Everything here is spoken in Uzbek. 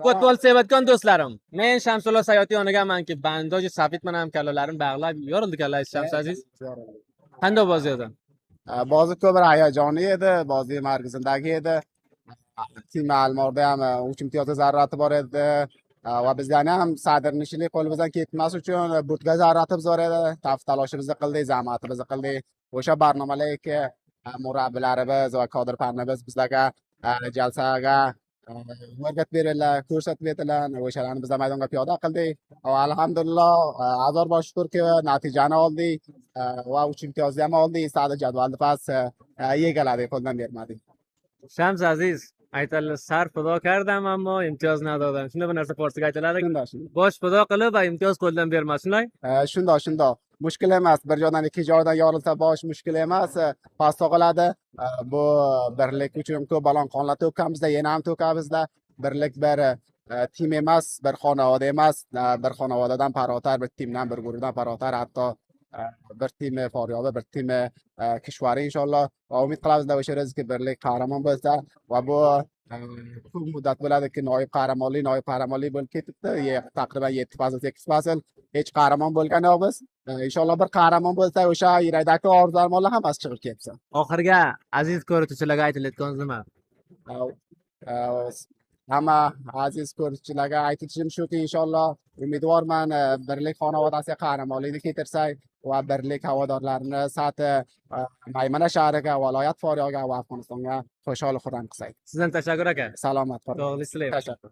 Futbol sevadigan do'stlarim, men Shamsullo Sayotiyonamanki, bandoji safitmanam, kallalarim bog'lab yorildi kallay Shams aziz. Qanday bo'z edi? Bozi ko'p hayajonli edi, bozi markazidagi edi. Tim Almorda ham 3 imtiyozli zarurati bor edi. Va bizdan ham sadrnishilik qo'limizdan ketmas uchun butga zaruratimiz bor edi. Taloshimizni qildik, zahmatimizni qildik. O'sha barnomalarga murabbiylarimiz va kodir fanimiz bizlarga jalsaga o'rgatib berildilar, ko'rsatib berdilar. O'shalarni biz maydonga piyoda qildik. Va alhamdulillah, azor bosh shukrki natijani oldik. Va 3 imtiyozni ham oldik. Sadr jadvalni past egaladik, qo'ldan bermadik. Shams aziz, aytadilar sar fido kardam ammo imtiyoz nadodan. Shunday bir narsa Forsga aytiladi. Bosh fido qilib va imtiyoz qo'ldan bermas, shunday? Shundoq. Mushkul emas. Bir joydan ikki joydan yorilsa bosh mushkul emas. Past qoladi. Bu birlik uchun ko'p balon qonlar to'kkamizda, yana ham to'kamizda. Birlik bir tim emas, bir xonavoda emas, bir xonovodadan parotar, bir timdan, bir guruhdan parotar, hatto bir tim Faryobi, bir tim Kishvari inshaalloh. Va umid qilamiz o'sha rizki birlik qahramon bo'lsa va bu ko'p muddat bo'ladiki noyob qahramonlik bo'lib ketibdi. Taqriban 7 fasl, 8 fasl hech qahramon bo'lgan yo'qmiz. Inshaalloh bir qahramon bo'lsa o'sha yurakdagi orzu-armonlar hammasi chiqib ketsin. Oxirga aziz ko'ruvchilarga aytilayotganingiz nima? Hamma aziz ko'ruvchilarga aytishim shuki, inshaalloh umidvorman birlik xonavodasiga qahramonlikni keltirsak va birlik havodorlarini sathi Maymana shahriga, viloyat Faryoga va Afg'onistonga xushol xurram qilsak. Sizdan tashakkur aka. Salomat Sog'lik tilayman. Tashakkur.